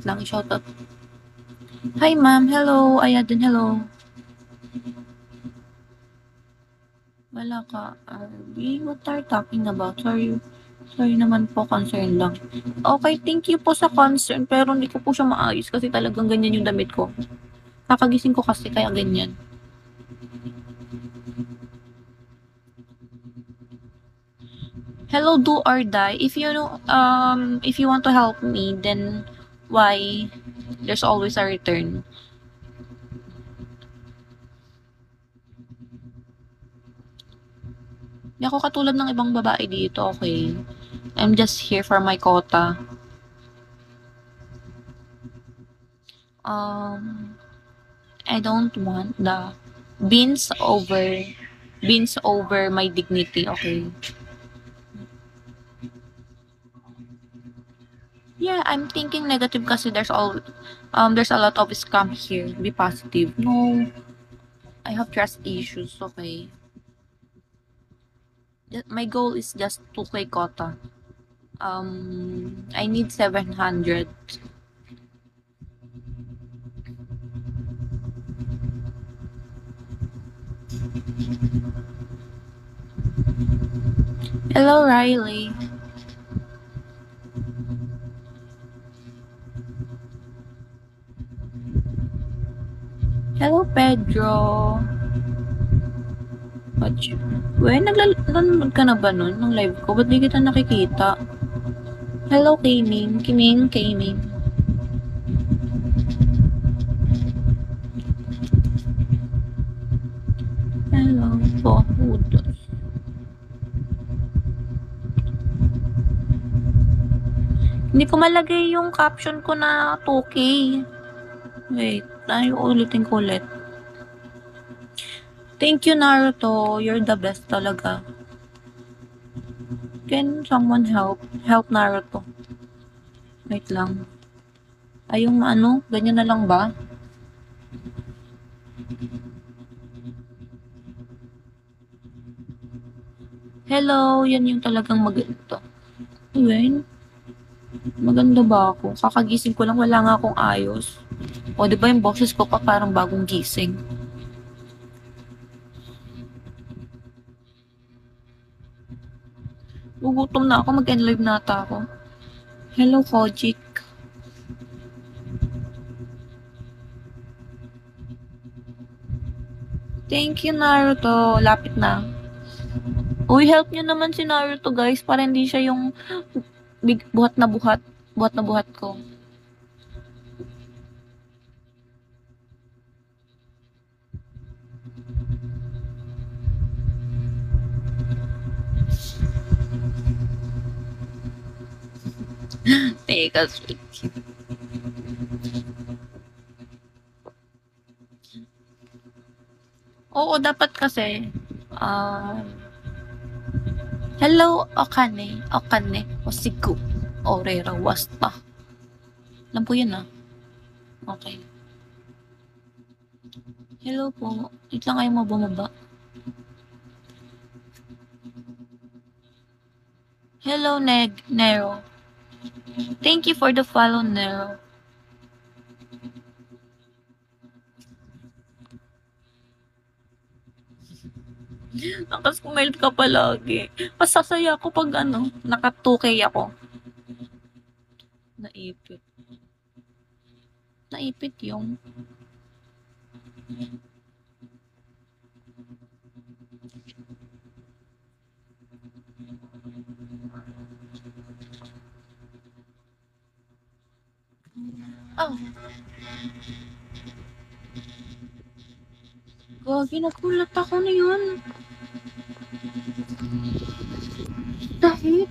lang, shoutout. Hi ma'am, hello. Ayan, hello. Wala ka, RB. What are you talking about? Sorry naman po, concern lang. Okay, thank you po sa concern, pero hindi ko po siya maayos kasi talagang ganyan yung damit ko. Kakagising ko kasi kaya ganyan. Hello, do or die. If you want to help me, then why? There's always a return. Hindi ako katulad ng ibang babae dito, okay? I'm just here for my quota. I don't want the beans over my dignity, okay? Yeah, I'm thinking negative kasi there's a lot of scam here. Be positive. No, I have trust issues, okay? My goal is just 2K quota. I need 700. Hello, Riley. Hello, Pedro. Nanonood ka na ba nun ng live ko? Ba't di kita nakikita? Hello, Kaning. Kaning. Hello po. Hindi ko malagay yung caption ko na 2K. Wait, ulitin ko ulit. Thank you, Naruto. You're the best talaga. Can someone help? Help Naruto. Wait lang. Ay, yung ganyan na lang ba? Hello, yan yung talagang maganda. Wait. Maganda ba ako? Kakagising ko lang, wala nga akong ayos. O, di ba yung boses ko pa parang bagong gising? Gugutom na ako, mag-end live na ata ako. Hello, Kojik. Thank you, Naruto. Lapit na. Uy, help nyo naman si Naruto, guys, para hindi siya yung buhat na buhat. Buhat na buhat ko. Teka, sweet. Oo, dapat kasi, hello, Okane, Osiku, Orera, Wasta. Alam po yun, Okay. Hello po. Wait lang kayo mo bumaba. Hello, Nero. Thank you for the follow, Nero. Nakasmile ka palagi. Masasaya ako pag naka 2K ako. Naipit. Naipit yung. Oh. Gagi, nagulat ako na yun. The heck?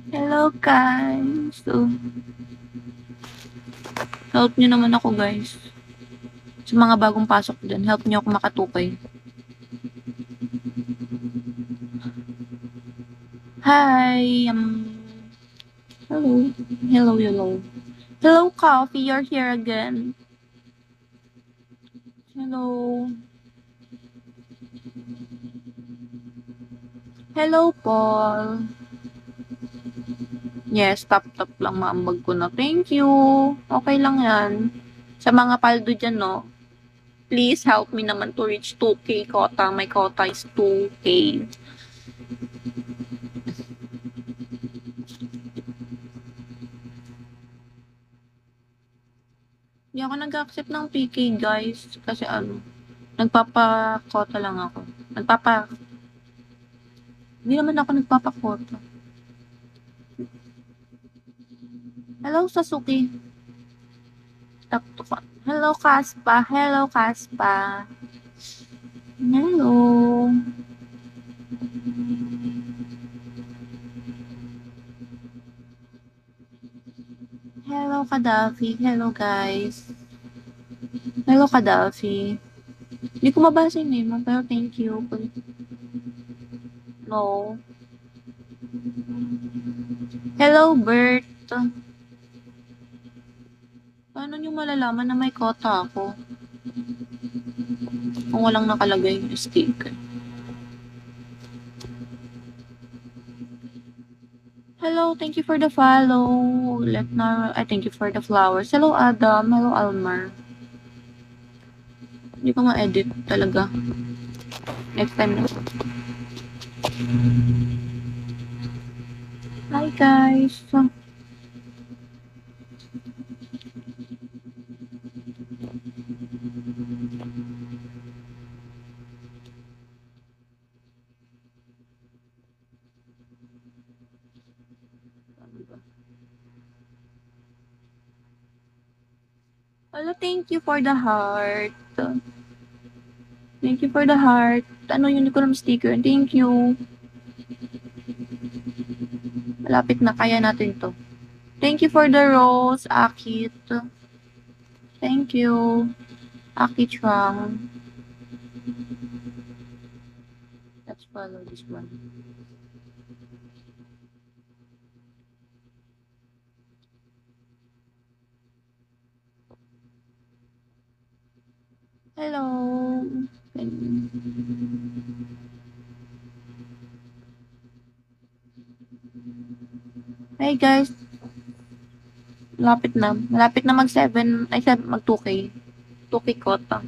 Hello, guys. So, help nyo naman ako, guys. Sa mga bagong pasok dyan, help nyo ako makatukay. Hi, hello. Hello, Coffee, you're here again. Hello. Hello, Paul. Yes, tap-tap lang maambag ko na. Thank you. Okay lang yan. Sa mga paldo dyan, no? Please help me naman to reach 2K quota. My quota is 2K. Hindi ako nag-accept ng PK, guys. Kasi ano, nagpapa-quota lang ako. Hindi naman ako nagpapa-quota. Hello, Sasuke. Tap to pa. Hello, Kaspa. Hello, Kaspa. Hello. Hello, Kadafi. Hello, guys. Hello, Kadafi. Hindi ko mabasa yung name mo, pero thank you. No. Hello, Bert. Paano nyo malalaman na may quota ako? Kung walang nakalagay yung sticker. Hello, thank you for the follow. I thank you for the flowers. Hello, Adam. Hello, Almar. Hindi ko ma-edit talaga. Next time na. Hi, guys. Hello, thank you for the heart. Thank you for the heart. Ano yun, hindi ko naman sticker. Thank you. Malapit na, kaya natin to. Thank you for the rose, Akit. Thank you, Akit Chang. Let's follow this one. Hello. Hey guys. Malapit na. Malapit na mag 7, ay mag 2K. 2K quota.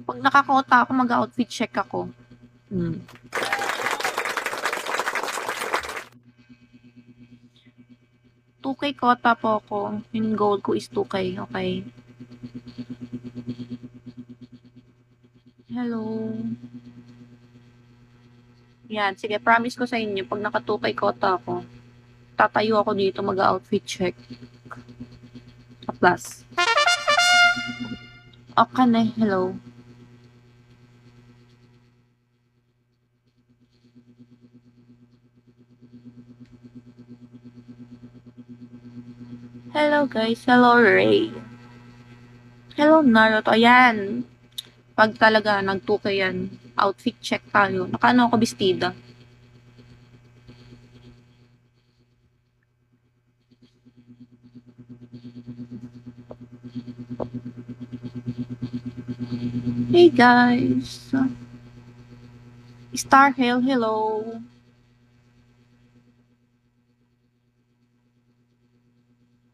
Pag nakakota ako, mag-outfit check ako. 2K quota po ako. Yung goal ko is 2K. Okay. Hello. Yan. Sige, promise ko sa inyo, pag naka 2K quota ako, tatayo ako dito, mag-outfit check. Plus. Okay na. Hello. Hello guys. Hello Ray. Hello Naruto. Ayan. Pag talaga nag-2K yan, outfit check tayo. Nakaano ako bestida. Hey guys. Star Hill, hello.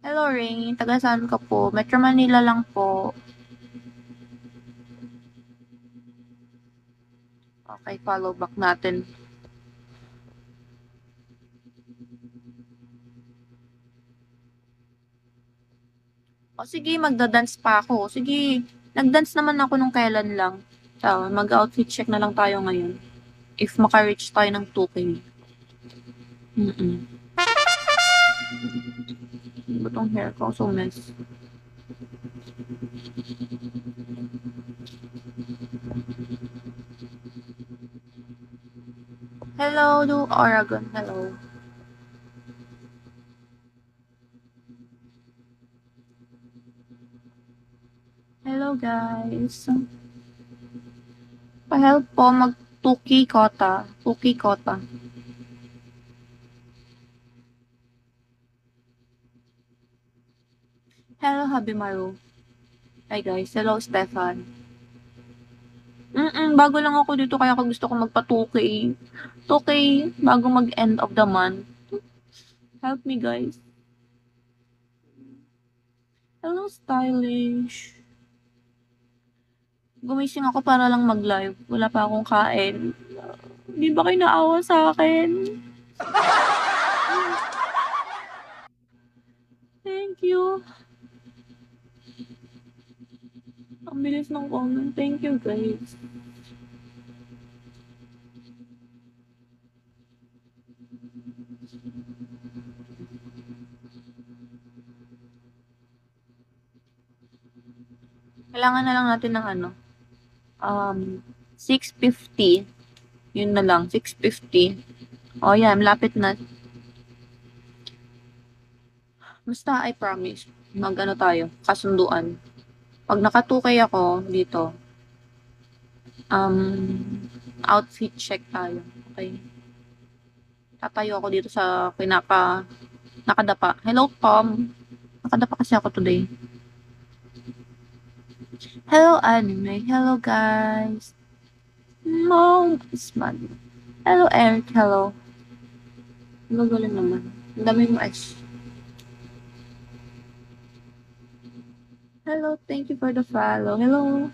Hello Rain, taga saan ka po? Metro Manila lang po. Okay, follow back natin. O sige, magda-dance pa ako. Sige, nag-dance naman ako nung kailan lang. So, mag-outfit check na lang tayo ngayon. If maka-reach tayo ng 2K. Ano tong hair ko? So mess. Hello to Oregon. Hello. Hello guys. Pa-help po, mag 2K kota. 2K kota. Hello, Habimaru. Hi guys. Hello, Stefan. Bago lang ako dito kaya ako gusto ko magpa 2K. 2K bago mag-end of the month. Help me guys. Hello, stylish. Gumising ako para lang mag-live. Wala pa akong kain. Di ba kayo naawa sa akin? Thank you. Ang bilis ng comment. Thank you guys. Kailangan na lang natin ng 650. Yun na lang, 650. O yan, malapit na. Basta, I promise, tayo, kasunduan. Pag nakatukay ako dito, outfit check tayo. Okay? Tatayo ako dito sa nakadapa. Hello, Tom. Nakadapa kasi ako today. Hello, anime. Hello, guys. Mom is mad. Hello, Eric. Hello. Magaling naman. Ang dami mo S. Hello, thank you for the follow. Hello.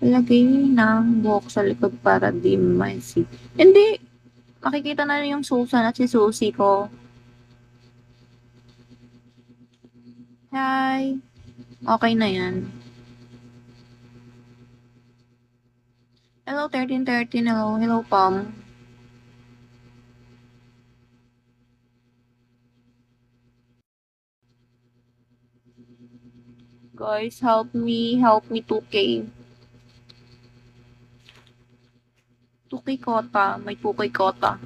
Lagay ng buhok sa likod para di messy. Hindi. Makikita na yung Susan at si Susie ko. Hi. Okay na yan. Hello, 1313. Hello. Hello, Pom. Guys, help me. Help me 2K. 2K kota. May 2K kota.